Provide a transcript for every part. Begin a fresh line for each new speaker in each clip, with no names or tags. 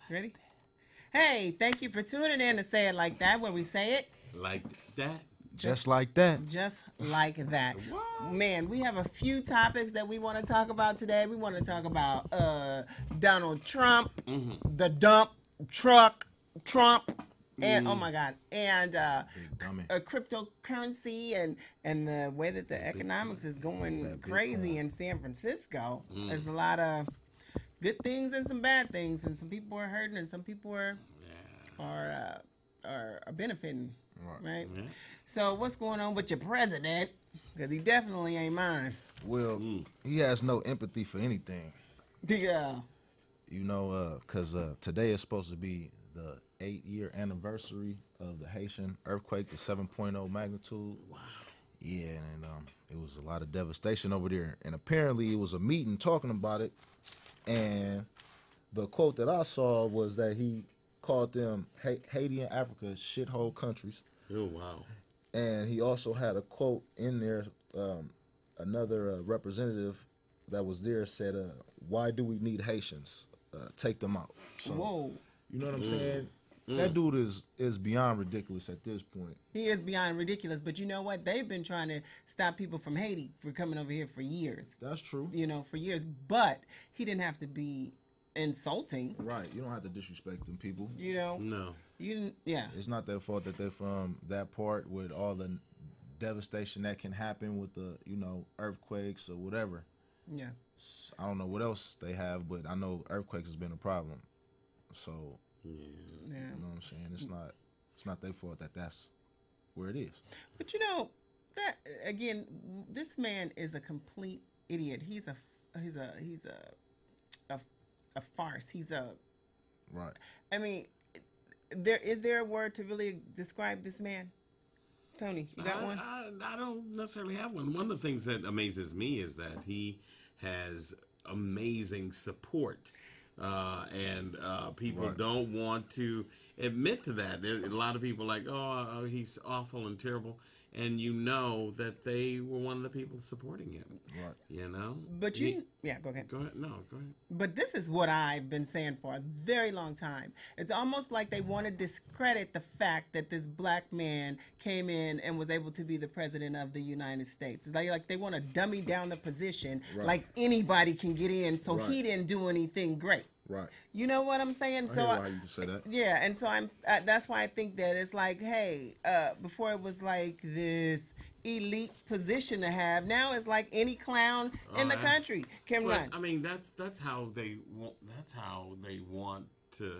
Ready? Hey, thank you for tuning in to Say It Like That, where we say it
Like that.
Just like that.
just like that.
What?
Man, we have a few topics that we want to talk about today. We want to talk about Donald Trump, the dump truck, Trump, and oh my God, and
Big dummy.
cryptocurrency and the way that the economics is going
That
crazy
Bitcoin.
in San Francisco. There's a lot of good things and some bad things, and some people are hurting, and some people are benefiting, right?
Yeah.
So what's going on with your president? Because he definitely ain't mine.
Well, he has no empathy for anything.
Yeah.
You know, because today is supposed to be the 8-year anniversary of the Haitian earthquake, the 7.0 magnitude. Wow. Yeah, and it was a lot of devastation over there. And apparently it was a meeting talking about it. And the quote that I saw was that he called them Haiti and Africa shithole countries.
Oh wow.
And he also had a quote in there. Another representative that was there said, "Why do we need Haitians? Take them out." So,
Whoa.
you know what I'm saying? That dude is beyond ridiculous at this point.
He is beyond ridiculous. But you know what? They've been trying to stop people from Haiti from coming over here for years.
That's true.
You know, for years. But he didn't have to be insulting.
Right. You don't have to disrespect them people.
You know?
No.
You didn't, yeah.
It's not their fault that they're from that part with all the devastation that can happen with the, earthquakes or whatever.
Yeah.
I don't know what else they have, but I know earthquakes has been a problem. So,
Yeah.
you know what I'm saying? It's not their fault that that's where it is.
But you know, that again, this man is a complete idiot. He's a farce. He's a
Right.
I mean, is there a word to really describe this man? Tony, you got one?
I don't necessarily have one. One of the things that amazes me is that he has amazing support. And people
Right.
don't want to admit to that. A lot of people are like, oh, he's awful and terrible. And you know that they were one of the people supporting him.
Right.
You know?
But yeah, go ahead.
Go ahead. No, go ahead.
But this is what I've been saying for a very long time. It's almost like they want to discredit the fact that this black man came in and was able to be the president of the United States. They want to dummy down the position,
Right.
like anybody can get in, so
Right.
he didn't do anything great.
Right.
You know what I'm saying?
I hear why you say that.
Yeah, and so that's why I think that it's like, hey, before it was like this elite position to have. Now it's like any clown in the country can
But,
run.
I mean, that's how they want. That's how they want to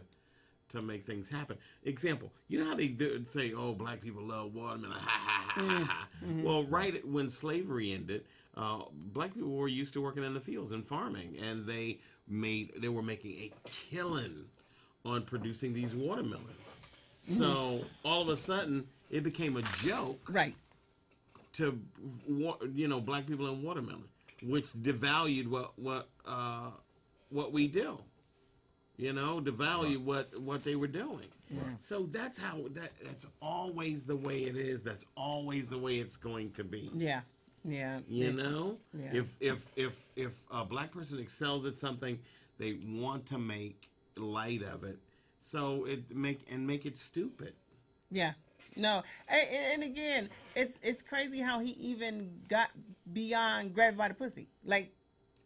make things happen. Example, you know how they say, "Oh, black people love watermelon." Ha ha ha ha ha. Well, right when slavery ended, black people were used to working in the fields and farming, and they were making a killing on producing these watermelons. So all of a sudden, it became a joke
Right.
to black people in watermelon, which devalued what we do. Devalue what they were doing. So that's that's always the way it is. That's always the way it's going to be.
Yeah. Yeah.
Yeah.
Yeah.
If a black person excels at something, they want to make light of it. So make it stupid.
Yeah. No. And again, it's crazy how he even got beyond grabbed by the pussy. Like,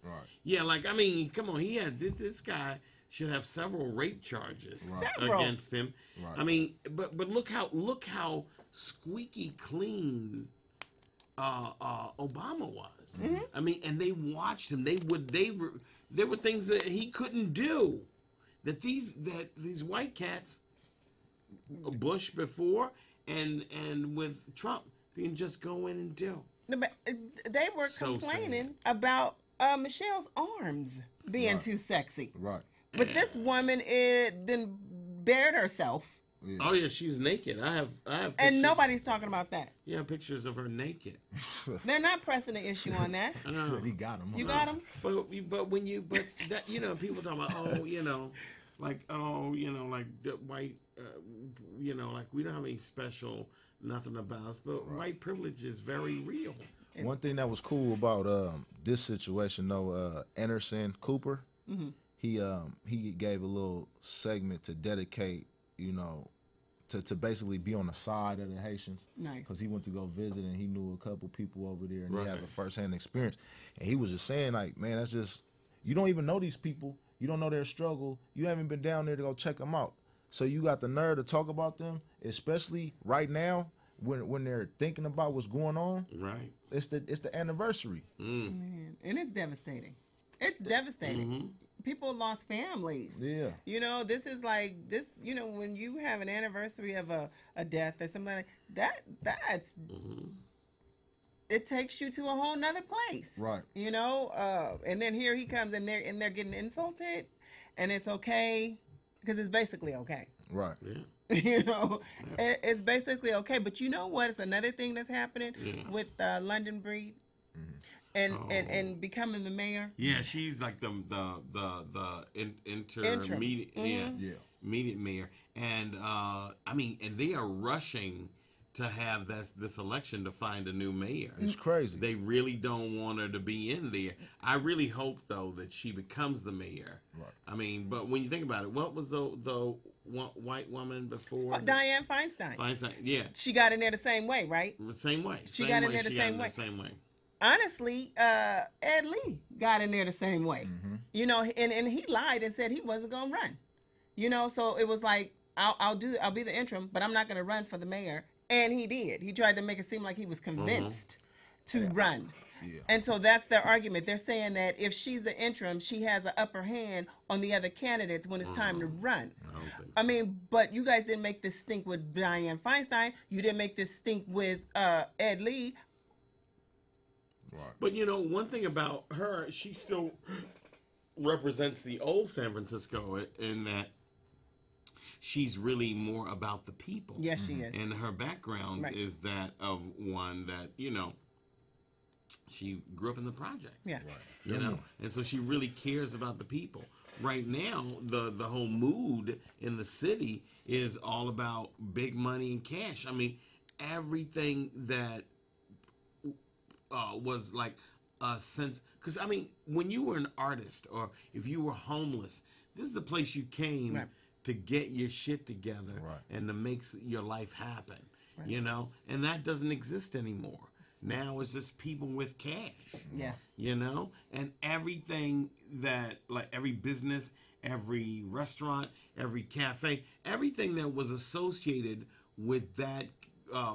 Right.
Yeah, like, I mean, come on, this guy should have several rape charges
Several.
against him.
Right.
I mean, but look how squeaky clean Obama was. I mean, and they watched him. There were things that he couldn't do that these white cats, Bush before and with Trump, they can just go in and do.
they were
So
complaining about Michelle's arms being
Right.
too sexy.
Right.
But this woman didn't bared herself,
Yeah.
Oh yeah, she's naked. I have pictures.
and nobody's talking about that.
Yeah, pictures of her naked.
They're not pressing the issue on that.
I know.
He got him.
You got him?
But that people talk about like the white like we don't have any special nothing about us, but white privilege is very real.
One thing that was cool about this situation, though, Anderson Cooper, he gave a little segment to dedicate, you know, to basically be on the side of the Haitians.
Nice.
Because he went to go visit and he knew a couple people over there and
Right.
he has a firsthand experience. And he was just saying, like, man, that's just, you don't even know these people. You don't know their struggle. You haven't been down there to go check them out. So you got the nerve to talk about them, especially right now when they're thinking about what's going on.
Right.
It's the anniversary.
Man, and it's devastating. It's devastating. People lost families.
Yeah.
You know, this is like this. You know, when you have an anniversary of a death or something like that, that's it takes you to a whole nother place.
Right.
You know, and then here he comes and they're getting insulted, and it's okay because it's basically okay.
Right.
Yeah.
You know, it's basically okay. But you know what? It's another thing that's happening with London Breed and becoming the mayor.
Yeah, she's like the intermediate
Yeah.
immediate mayor, and I mean, and they are rushing to have this election to find a new mayor.
It's crazy.
They really don't want her to be in there. I really hope though that she becomes the mayor.
Right.
I mean, but when you think about it, what was the white woman before?
Dianne Feinstein.
Feinstein. Yeah,
She got in there the same way, right?
same way.
She got in there the same way. Honestly, Ed Lee got in there the same way. You know, and he lied and said he wasn't gonna run. You know, so it was like I'll be the interim, but I'm not gonna run for the mayor. And he did. He tried to make it seem like he was convinced to run.
Yeah.
And so that's their argument. They're saying that if she's the interim, she has an upper hand on the other candidates when it's time to run.
I don't think so.
I mean, but you guys didn't make this stink with Dianne Feinstein. You didn't make this stink with Ed Lee.
Right.
But you know, one thing about her, she still represents the old San Francisco in that she's really more about the people.
Yes, she is.
And her background
Right.
is that of one that, you know, she grew up in the projects.
Yeah.
You know, and so she really cares about the people. Right now, the whole mood in the city is all about big money and cash. I mean, everything that was like a sense, because I mean, when you were an artist or if you were homeless, this is the place you came
Right.
to get your shit together
Right.
and to make your life happen. You know, and that doesn't exist anymore. Now it's just people with cash.
Yeah.
You know, and everything that, like every business, every restaurant, every cafe, everything that was associated with that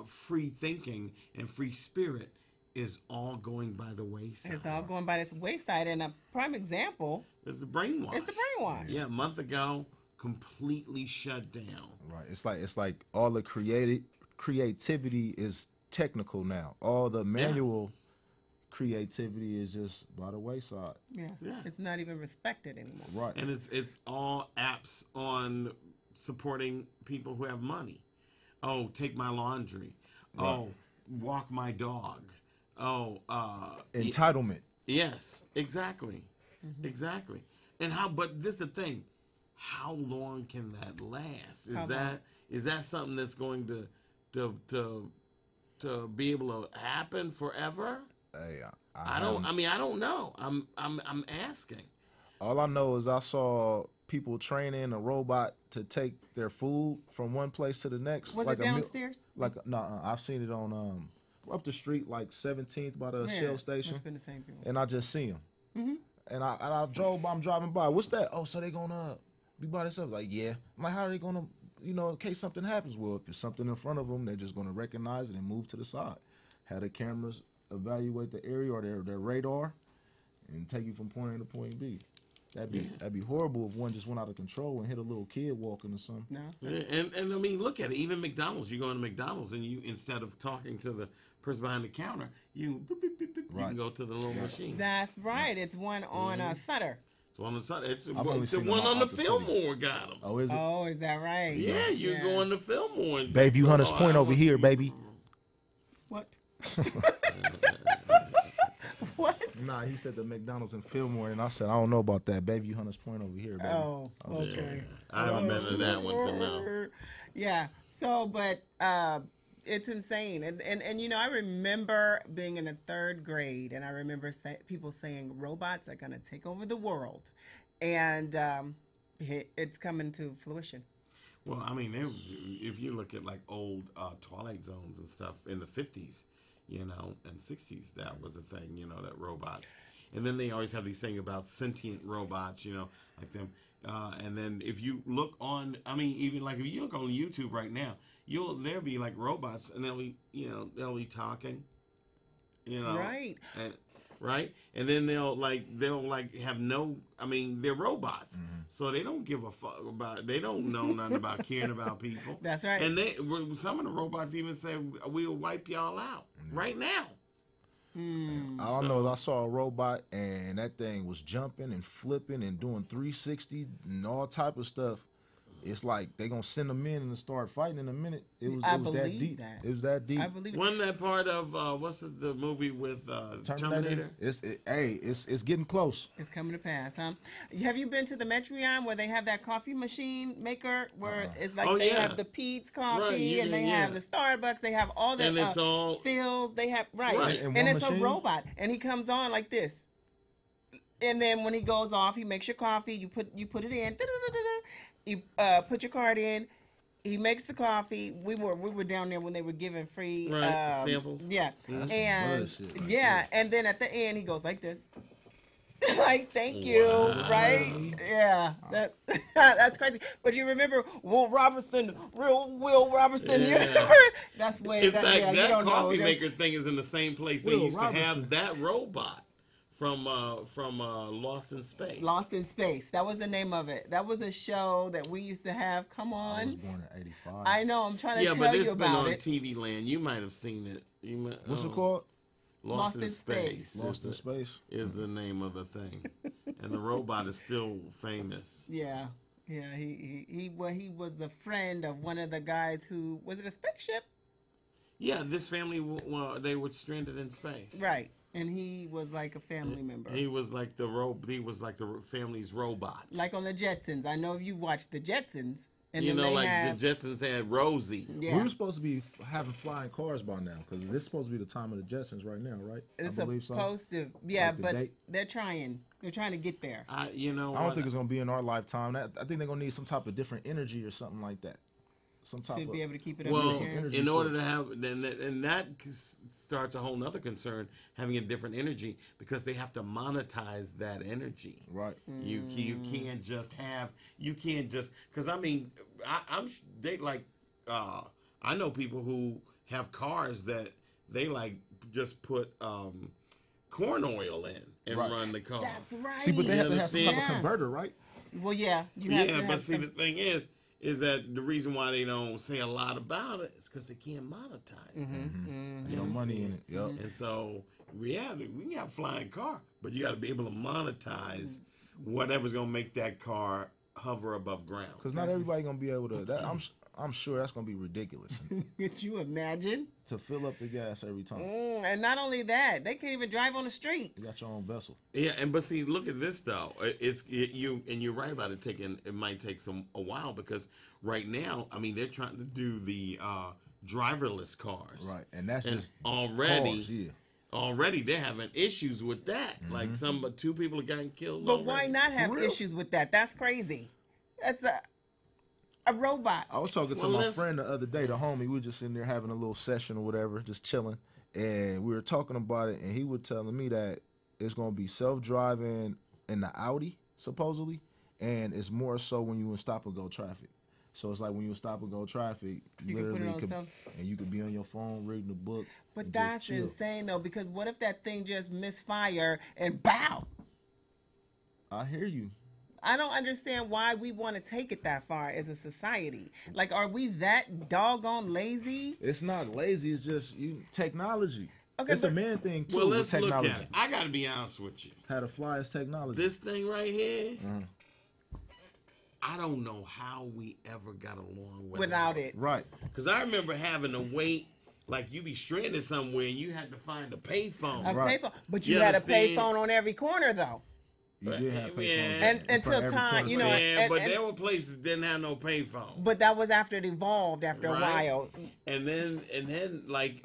free thinking and free spirit is all going by the wayside.
It's all going by this wayside. And a prime example
It's the brainwash.
is the brainwash.
Yeah, a month ago, completely shut down.
Right. It's like all the creativity is technical now. All the manual creativity is just by the wayside.
Yeah.
Yeah.
It's not even respected anymore.
Right.
And it's all apps on supporting people who have money. Oh, take my laundry. Oh, walk my dog. Oh,
Entitlement.
yes, exactly. Exactly. And but this is the thing. How long can that last? Is that something that's going to be able to happen forever?
Hey,
I don't know. I'm asking.
all I know is I saw people training a robot to take their food from one place to the next.
Was
like
it downstairs?
I've seen it on up the street, like 17th by the
Yeah,
Shell station,
It's been the same people.
and I just see them. And I'm driving by. What's that? Oh, so they gonna be by themselves? Like, yeah. I'm like, how are they gonna, in case something happens? Well, if there's something in front of them, they're just gonna recognize it and move to the side. Have the cameras evaluate the area or their radar, and take you from point A to point B. That'd be horrible if one just went out of control and hit a little kid walking or something.
No.
And I mean, look at it. Even McDonald's, you go into McDonald's and you, instead of talking to the person behind the counter, you boop, boop, boop, boop, you can go to the little machine.
That's right. It's one on Sutter.
It's one on the side. It's
only
the
seen
one
them
on the
out the city.
Fillmore got them.
Oh, is it?
Oh, is that right?
Yeah, you're going to Fillmore. And
Baby, Hunters Point over here, baby.
What? What?
Nah, he said the McDonald's in Fillmore, and I said, I don't know about that. Baby Hunters Point over here, baby.
Oh, okay.
I haven't been to that one to know.
Yeah. So, but it's insane, and I remember being in the third grade, and I remember people saying robots are gonna take over the world, and it's coming to fruition.
Well, I mean, if you look at like old Twilight Zones and stuff in the 50s, you know, and 60s, that was a thing, you know, that robots. And then they always have these things about sentient robots, you know, like them. And then if you look on, I mean, even like if you look on YouTube right now, there'll be like robots, and they'll be talking, you know,
Right.
and right, and then they'll have no, I mean, they're robots, so they don't give a fuck about, they don't know nothing about caring about people.
That's right.
And some of the robots even say we'll wipe y'all out right now.
I don't know. I saw a robot and that thing was jumping and flipping and doing 360 and all type of stuff. It's like they gonna send them in and start fighting in a minute. It was that deep.
That.
It was that deep.
I believe it.
Wasn't that part of the movie with Terminator?
It's getting close.
It's coming to pass, huh? Have you been to the Metreon where they have that coffee machine maker where it's like they have the Pete's coffee and they have the Starbucks. They have all the
and it's all
fills. They have
Right.
and it's a robot, and he comes on like this. And then when he goes off, he makes your coffee. You put it in. You put your card in. He makes the coffee. We were down there when they were giving free
samples.
Yeah,
That's
and
bullshit right
yeah, and then at the end he goes like this, like thank you, right? Yeah, that's crazy. But you remember Will Robertson? You remember? That's way.
In fact,
you
that
don't
coffee
know.
maker thing is in the same place they
Will
used to
Robertson.
have that robot from Lost in Space.
Lost in Space. That was the name of it. That was a show that we used to have. Come
I was
on.
born in '85.
I know. I'm trying to
Yeah,
tell
but
you
it's been
about
on
it.
TV Land. You might have seen it.
What's it called?
Lost in Space.
Lost in Space.
Is the name of the thing, and the robot is still famous.
Yeah. Yeah, he was the friend of one of the guys who was it a spaceship?
Yeah, this family, they were stranded in space.
Right. And he was like a family member.
He was like the family's robot.
Like on the Jetsons. I know you watched the Jetsons. And
You
then
know,
they
like
have,
the Jetsons had Rosie.
yeah.
We were supposed to be having flying cars by now because this is supposed to be the time of the Jetsons right now, right?
It's
I believe so.
supposed to, yeah,
Like the
but
date?
they're trying to get there.
I don't think it's gonna be in our lifetime. I think they're gonna need some type of different energy or something like that. Some type
To
of
be able to keep it up
Well,
there.
energy
in order
source.
to have, and that starts a whole nother concern, having a different energy, because they have to monetize that energy.
right.
You can't just have, because I mean, I know people who have cars that they like just put corn oil in and
Right.
run the car.
That's right.
See, but they have to have some type of
Yeah.
converter, right?
Well, yeah. You have to
Yeah,
have
but see,
some,
the thing is that the reason why they don't say a lot about it is because they can't monetize that.
No money in it. Yep.
And so, we can have a flying car, but you got to be able to monetize whatever's going to make that car hover above ground.
Because not everybody gonna be able to. I'm sure that's gonna be ridiculous
could you imagine?
to fill up the gas every time.
And not only that, they can't even drive on the street.
You got your own vessel.
Yeah, but see, look at this though. You're right about it taking. It might take a while because right now, I mean, they're trying to do the driverless cars.
Right, and that's
And
just
already.
cars, yeah.
Already they're having issues with that. Like two people have gotten killed.
But why
already.
not have
real?
issues with that? That's crazy. That's a robot.
I was talking to
Well,
my
let's-
friend the other day, the homie. We were just in there having a little session or whatever, just chilling, and we were talking about it. And he was telling me that it's gonna be self-driving in the Audi supposedly, and it's more so when you in stop and go traffic. So it's like when you in stop and go traffic,
You can put it
literally
on stuff.
and you could be on your phone reading a book.
But
and just
that's
chill.
insane though, because what if that thing just misfire and bow?
I hear you.
I don't understand why we want to take it that far as a society. Like, are we that doggone lazy?
It's not lazy. It's just technology.
Okay,
It's a
but-
man thing too.
Well,
with
let's look
technology.
at it. I got to be honest with you.
How to fly is technology.
This thing right here,
Uh-huh.
I don't know how we ever got along
Without it.
Right.
Because I remember having to wait, like you be stranded somewhere and you had to find a payphone.
A
Right.
payphone. But you
You
had a
understand?
payphone on every corner though.
You did have payphones.
Yeah.
And until
every
time,
corner.
you know,
Yeah, but there were places that didn't have no payphone.
but that was after it evolved after a
Right.
while.
And then like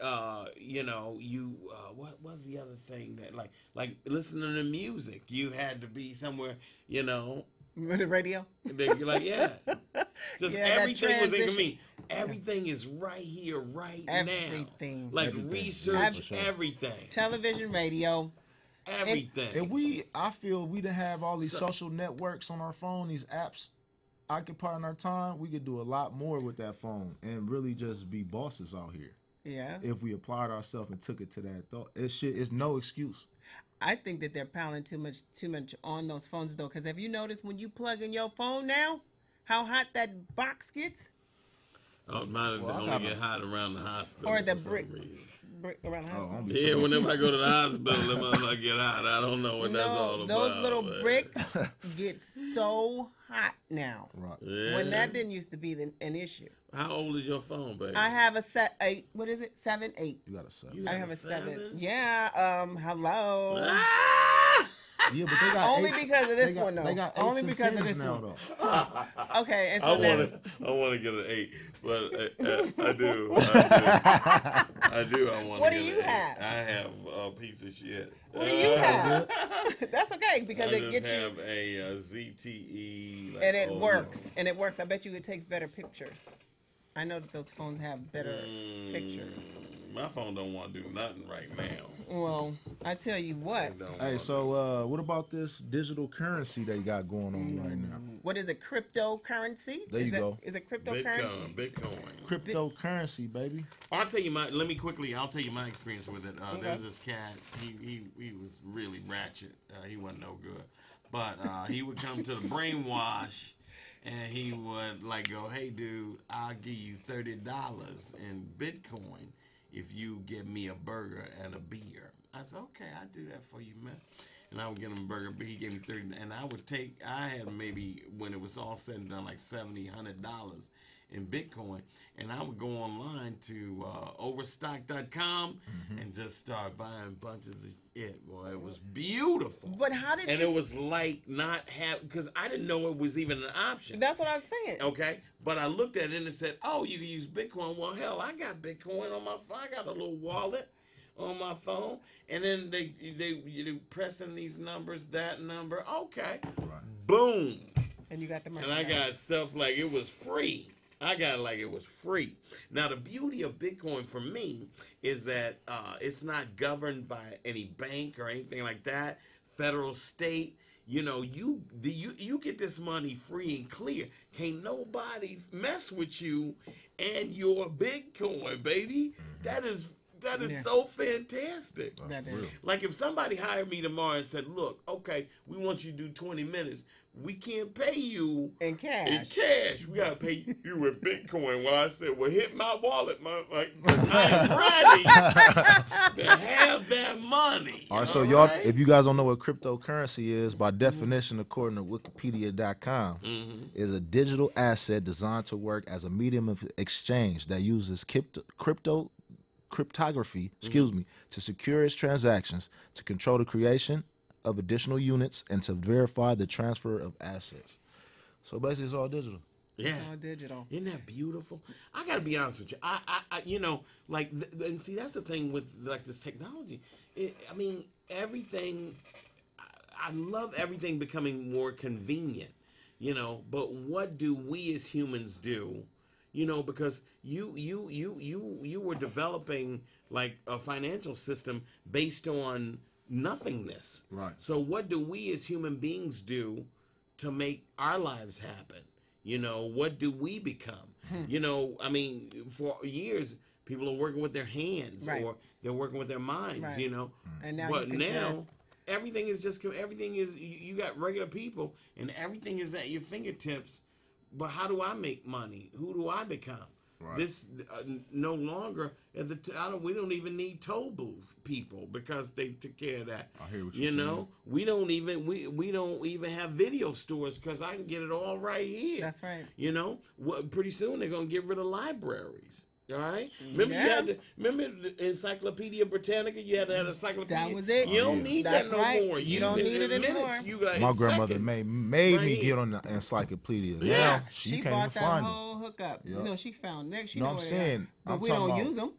you know, you what was the other thing that like listening to music, you had to be somewhere, you know.
The radio.
You're like, yeah. Just
Yeah, that
everything was
transition.
inconvenient. Everything is right here, right
Everything.
now. Like
Everything.
research
For sure.
everything.
Television, radio.
Everything.
I feel we didn't have all these
So-
social networks on our phone, these apps occupying our time, we could do a lot more with that phone and really just be bosses out here.
Yeah.
If we applied ourselves and took it to that thought. It's no excuse.
I think that they're piling too much on those phones though, because have you noticed when you plug in your phone now, how hot that box gets?
Oh, mine
Well, I
only
got
get
my-
hot around the hospital.
Or the
for some
brick.
reason.
Around the
Oh,
house.
I'm be
Yeah,
tripping.
whenever I go to the hospital, them motherfuckers get hot. I don't know what that's all about.
Those little
but-
bricks get so hot now.
Right.
Yeah.
When that didn't used to be an issue.
How old is your phone, baby?
I have a 8. What is it? 7, 8.
You gotta say.
You
I
got
have a 7.
7?
Yeah. Hello.
Ah!
Yeah, but they got
Only
eights-
because of this
they got-
one, though.
They got
Only
eights and
because of
tens
this
now,
one.
though.
Okay. And
I
so now,
want to get an 8, but I do. I do. I want.
What
to
do
get
you
an 8.
have?
I have a piece of shit.
what do you have? That's okay because
I
it
just
gets you.
have a ZTE. Like,
And it
oh,
works. And it works. I bet you it takes better pictures. I know that those phones have better pictures.
My phone don't want to do nothing right now.
Well, I tell you what.
It don't
Hey,
wanna
so what about this digital currency they got going on right now?
What is it? Cryptocurrency?
There you go.
Is it
do-
cryptocurrency?
Bitcoin.
Cryptocurrency, baby.
I'll tell you I'll tell you my experience with it. There's this cat. He was really ratchet. He wasn't no good, but he would come to the brainwash, and he would like go, "Hey, dude, I'll give you $30 in Bitcoin if you give me a burger and a beer." I said, "Okay, I'll do that for you, man." And I would get him a burger, but he gave me 30, and I had maybe when it was all said and done like $70, $100 in Bitcoin, and I would go online to Overstock.com and just start buying bunches of shit. Boy, it was beautiful.
But how did
And
you?
it was like not have, because I didn't know it was even an option.
That's what I was saying.
Okay, but I looked at it and it said, "Oh, you can use Bitcoin." Well, hell, I got Bitcoin on my phone. I got a little wallet on my phone, and then they pressing these numbers, that number. Okay, boom,
And you got the money.
and I got stuff like it was free. I got it like it was free. Now the beauty of Bitcoin for me is that it's not governed by any bank or anything like that, federal, state. You know, you get this money free and clear. Can't nobody mess with you and your Bitcoin, baby. That is
Yeah.
so fantastic.
That is.
Like if somebody hired me tomorrow and said, "Look, okay, we want you to do 20 minutes. We can't pay you
In
in
cash.
cash. We gotta pay you with Bitcoin." Well, I said, "Well, hit my wallet, man. Like, I'm ready to have that money."
All right, so
all
y'all,
right?
if you guys don't know what cryptocurrency is, by definition, according to Wikipedia.com, is a digital asset designed to work as a medium of exchange that uses cryptography, to secure its transactions, to control the creation of additional units, and to verify the transfer of assets. So basically, it's all digital.
yeah.
All digital.
Isn't that beautiful? I gotta be honest with you. I you know, like, and see, that's the thing with like this technology. I mean, everything. I love everything becoming more convenient, you know. But what do we as humans do? You know, because you were developing like a financial system based on nothingness.
Right.
So what do we as human beings do to make our lives happen? You know, what do we become? You know, I mean, for years, people are working with their hands
Right.
or they're working with their minds,
Right.
you know.
And now
But
you can
now,
just-
everything is you got regular people and everything is at your fingertips. But how do I make money? Who do I become?
Right.
This no longer we don't even need toll booth people because they took care of that.
I hear what
You
you're
know, we don't even have video stores because I can get it all right here.
That's right.
You know, pretty soon they're gonna get rid of libraries. All right. Remember
Yeah.
you had remember the Encyclopedia Britannica? You had to have Encyclopedia.
That was it.
You don't need
That's
that no
right.
more.
You don't need it
in
anymore.
minutes, you got
My
in
grandmother
seconds.
made
Right
me
here.
get on the encyclopedia.
Yeah.
Now
She
she can't
bought
even
that
find them.
whole hookup.
Yeah.
You know, she found them. She
No,
know
I'm
where they are.
saying,
But
I'm
we
talking
don't
about-
use them.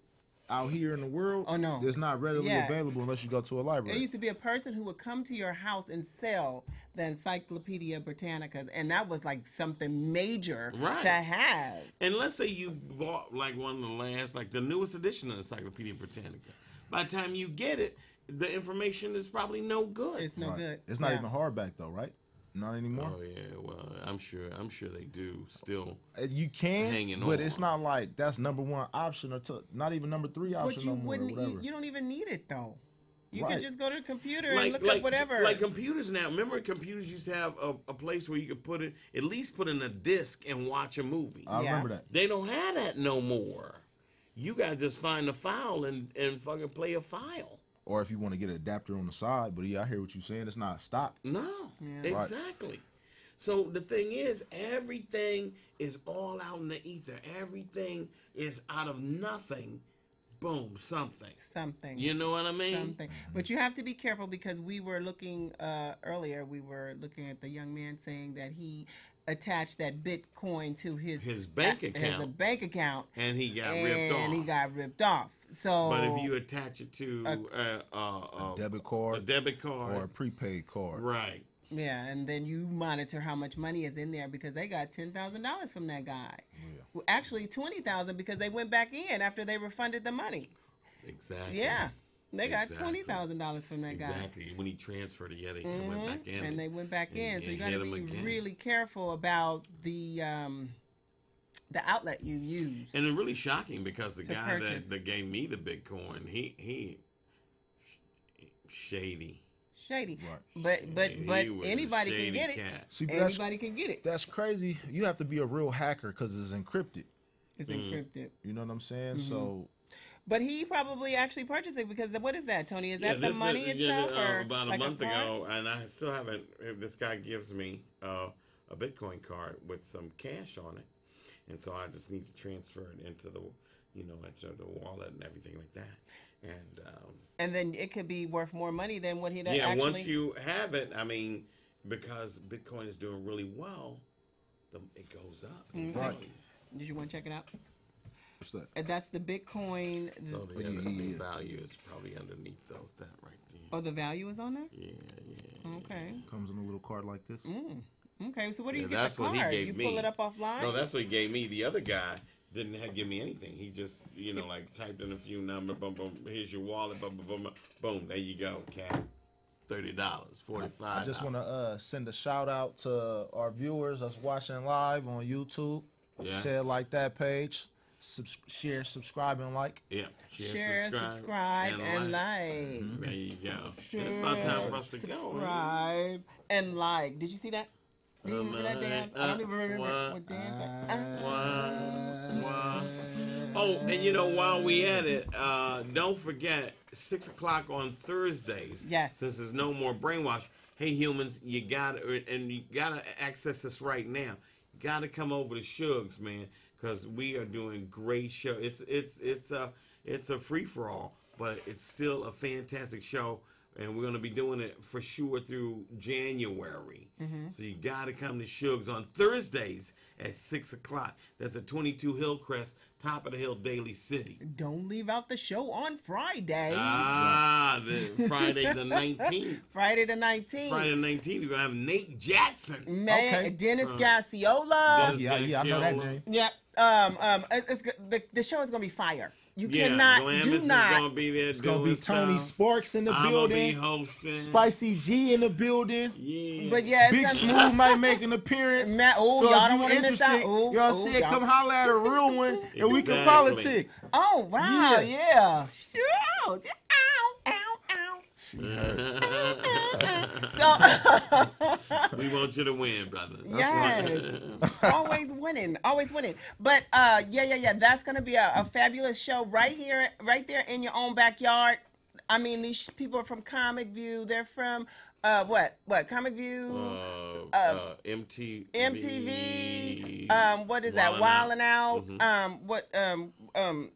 Out here in the world,
Oh, no.
it's not readily
Yeah.
available unless you go to a
There
library.
used to be a person who would come to your house and sell the Encyclopedia Britannicas, and that was like something major
Right.
to have.
And let's say you bought like one of the last, like the newest edition of Encyclopedia Britannica. By the time you get it, the information is probably no good.
It's no
Right.
good.
It's not
Yeah.
even hardback though, right? Not anymore.
Oh yeah, well I'm sure they do still.
You can,
Hanging
but it's
on.
not like that's number one option or not even number three option
But you
no more. Or
wouldn't.
whatever.
You don't even need it though. You
Right.
can just go to the computer and
Like
look
like
up whatever.
like computers now. Remember computers used to have a place where you could put it, at least put in a disc and watch a movie.
I
Yeah.
remember that.
They don't have that no more. You gotta just find the file and fucking play a file.
Or if you want to get an adapter on the side, but yeah, I hear what you're saying. It's not stock.
No,
Yeah.
exactly. So the thing is, everything is all out in the ether. Everything is out of nothing. Boom, something.
something.
You know what I mean?
Something. But you have to be careful because we were looking earlier. We were looking at the young man saying that he attached that Bitcoin to his
bank
His
account.
bank account,
And he got ripped off.
and he got ripped off. So,
But if you attach it to a
Debit card
debit card,
or a prepaid card.
right?
yeah, and then you monitor how much money is in there because they got $10,000 from that guy. Well, actually, $20,000 because they went back in after they refunded the money.
Exactly.
Yeah, they got
Exactly.
$20,000 from that guy.
Exactly. When he transferred it, yeah, they went back in.
And they went back in, so you got
hit
to
him
be
again.
really careful about the outlet you use.
And it's really shocking because the
To
guy
purchase.
that gave me the Bitcoin, he shady.
Shady,
Right.
but
He was a
anybody can
shady
get it.
cat.
See, but that's,
Anybody can get it.
that's crazy. You have to be a real hacker because it's encrypted.
It's
Mm.
encrypted.
You know what I'm saying?
Mm-hmm.
So
But he probably actually purchased it because what is that, Tony? Is that the
this
money
is-
itself, or
about
like
a month
card?
ago, and I still haven't. This guy gives me a Bitcoin card with some cash on it, and so I just need to transfer it into the, into the wallet and everything like that.
And then it could be worth more money than what he
Yeah,
actually.
once you have it, I mean, because Bitcoin is doing really well, it goes up.
Mm-hmm.
Right.
Did you want to check it out?
what's that?
And that's the Bitcoin.
So the
Yeah.
value is probably underneath that right there.
Oh, the value is on there.
Yeah.
Okay.
Comes in a little card like this.
Okay. So what do
Yeah,
you get
that's
the
what he
card?
gave
You
me.
pull it up offline.
No, that's what he gave me. The other guy didn't give me anything. He just, like typed in a few numbers. Boom, boom. Here's your wallet. Boom, boom, boom. Boom. There you go. Cap. $30. $45.
I just want to send a shout out to our viewers that's watching live on YouTube.
Yes.
Say it like that page. Share, subscribe, and like.
Yeah.
Share, subscribe, and like.
There you go. It's about time for us to go.
Subscribe and like. Did you see that? Do you remember that dance? I don't even remember what dance.
Oh, and while we at it, don't forget 6 o'clock on Thursdays.
Yes.
Since there's no more brainwash. Hey humans, you gotta access this right now. You gotta come over to Shugs, man, because we are doing great show. It's a free for all, but it's still a fantastic show. And we're going to be doing it for sure through January. So you got to come to Shugs on Thursdays at 6 o'clock. That's at 22 Hillcrest, top of the hill, Daly City.
Don't leave out the show on Friday.
The Friday the 19th.
Friday the 19th.
Friday the 19th, you're going to have Nate Jackson.
Man,
Okay.
Dennis Gacciola.
Yeah, I know that name.
Yeah. The show is gonna be fire. You
Yeah,
cannot
Glamis
do
is
not.
going to be there.
It's gonna be Tony Sparks in the
I'm going to be
building.
hosting.
Spicy G in the building.
Yeah.
But yeah,
Big
it's gonna
Smooth might make an appearance.
Matt- oh,
so
y'all
if
don't
you
wanna miss
interested,
out. Oh,
y'all
oh,
see it,
y'all-
come holler at a real one, and we can
Exactly.
politic.
Oh wow,
Yeah.
yeah. Sure. Ow, ow, ow. So
We want you to win, brother.
yes, always winning, always winning. But yeah. That's gonna be a fabulous show right there in your own backyard. I mean, these people are from Comic View. They're from What? Comic View,
MTV.
what is that? Wildin' Out.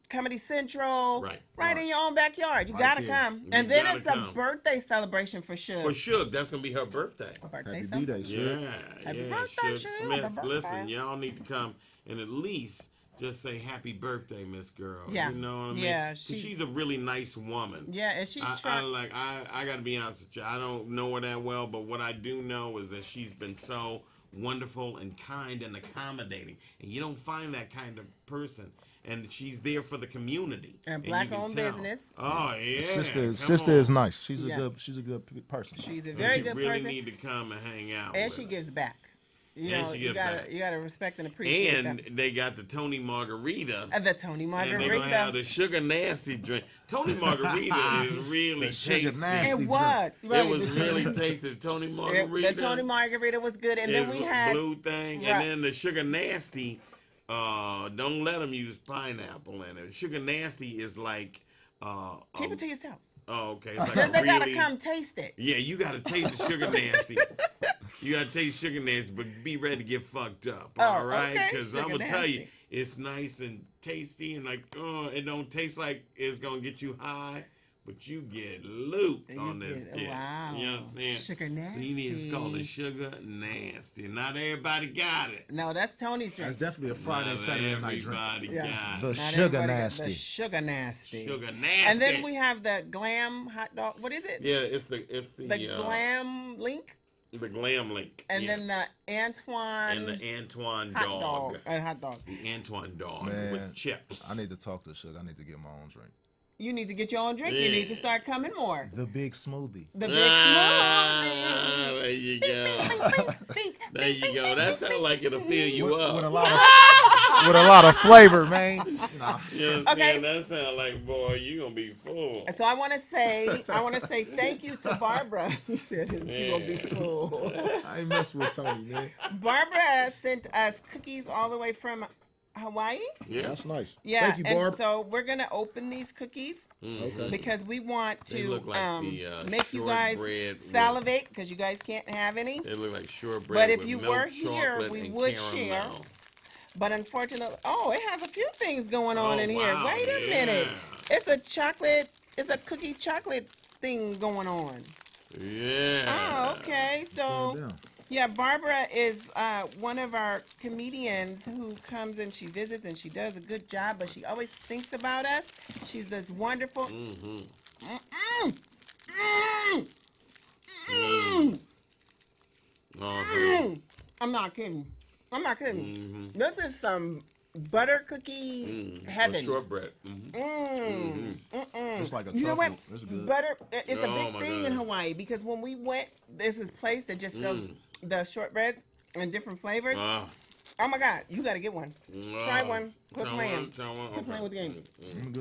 Comedy Central. Right in your own backyard. You gotta come. And then it's a birthday celebration for Suge.
For Suge, that's gonna be her birthday.
Her birthday.
Happy B-Day, Suge.
Happy
Yeah.
birthday,
Suge
Suge.
Smith.
Happy birthday.
Listen, y'all need to come and at least just say happy birthday, Miss Girl.
Yeah.
You know what I mean?
Yeah,
'Cause she's a really nice woman.
Yeah, and she's
I gotta be honest with you. I don't know her that well, but what I do know is that she's been so wonderful and kind and accommodating. And you don't find that kind of person. And she's there for the community.
And
you
black-owned
can tell.
business.
Oh yeah.
Sister is nice. She's a good person.
She's a very good
really
person.
need to come and hang out.
And
with
she
her.
gives back. You
And
know,
she
you
gives back.
gotta respect and appreciate
And
them.
they got the Tony Margarita.
The Tony
And they're gonna
Margarita.
have the sugar nasty drink. Tony Margarita is really
The sugar
tasty.
nasty.
It was. Right,
It was
the
really
sugar-
tasty. Tony Margarita.
The Tony Margarita was good, and then
is
we had
blue thing,
Right.
and then the sugar nasty. Don't let them use pineapple in it. Sugar nasty is like.
keep it to yourself.
Oh, okay. It's like
Just they gotta
really-
come taste it.
Yeah, you gotta taste the sugar nasty. You gotta taste sugar nasty, but be ready to get fucked up.
Oh,
All right,
okay.
because I'm
Sugar
gonna tell you,
nasty.
it's nice and tasty, and like, it don't taste like it's gonna get you high, but you get looped
You
on this
get-
kid.
wow.
You know what I'm saying?
Sugar
So you need to call
nasty.
it sugar nasty. Not everybody got it.
No, that's Tony's drink.
That's definitely a Friday,
Not
Saturday night drink.
everybody
Yeah.
got
The
it.
Not
sugar
everybody got
nasty.
The sugar nasty.
Sugar nasty.
And then we have the glam hot dog. What is it?
Yeah, it's the
The glam link.
the glam link.
And
yeah.
then the Antoine.
and the Antoine
hot
dog.
dog. Hot dog.
The Antoine dog
Man,
with chips.
I need to talk to Sugar. I need to get my own drink.
You need to get your own drink. You
Yeah.
need to start coming more.
The big smoothie.
The big
Ah,
smoothie.
there you go.
Think,
There you go. That sounds like it'll fill you
With a
up.
lot of flavor, man. Nah.
Yes,
Okay.
man, that sounds like, boy, you gonna be full.
So I want to say thank you to Barbara. You said you gonna be full.
I ain't mess with Tony, man.
Barbara sent us cookies all the way from Hawaii.
Yeah.
That's nice.
Yeah,
Thank you,
and
Barb.
so we're gonna open these cookies
Okay.
because we want
They
to
look like the,
make you guys
shortbread with-
salivate because you guys can't have any.
They look like shortbread.
But if
with
you
milk,
were here,
chocolate,
we
and
would share.
caramel.
But unfortunately, it has a few things going on
Oh,
in here.
wow,
Wait a minute, it's a cookie chocolate thing going on.
Yeah.
Oh, okay. So,
Calm down.
yeah, Barbara is one of our comedians who comes and she visits and she does a good job, but she always thinks about us. She's this wonderful.
Mm-hmm.
I'm not kidding. This is some butter cookie heaven.
Shortbread.
It's like a
You know what?
truffle. It's good.
Butter. It's a
Oh,
big
my
thing in
God.
Hawaii because when we went, there's this place that just sells the shortbread in different flavors. Oh my God, you got to get one. Try one. Quit playing. Quit playing with the game.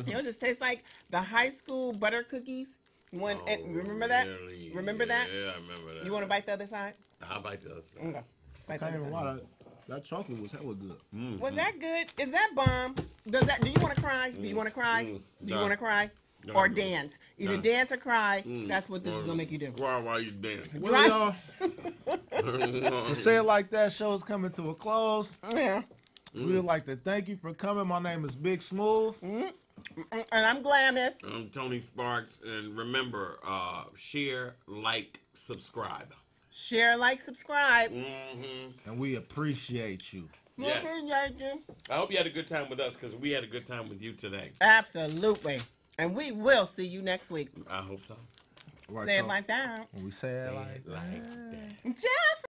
You know, it just tastes like the high school butter cookies. Remember that?
Really?
Remember that?
Yeah, I remember that.
You want to bite the other side?
I'll bite the other side.
Okay. Bite the
I ain't
other
gonna
side.
lie, that chocolate was hella good.
Was that good? Is that bomb? Do you want to cry? Do you want to cry? Do you
Nah.
want to cry?
Nah.
Or dance? Either
Nah.
dance or cry. That's what this is gonna make you do.
Cry while you dance.
Well,
Right.
y'all, to say it like that, show's coming to a close.
Yeah.
We would like to thank you for coming. My name is Big Smooth.
And I'm Glamis.
I'm Tony Sparks, and remember, share, like, subscribe.
Share, like, subscribe.
And we appreciate you.
Yes.
Appreciate you.
I hope you had a good time with us because we had a good time with you today.
Absolutely. And we will see you next week.
I hope so.
Right,
Say it
y'all?
like that.
When we say it like that.
Like that.
Just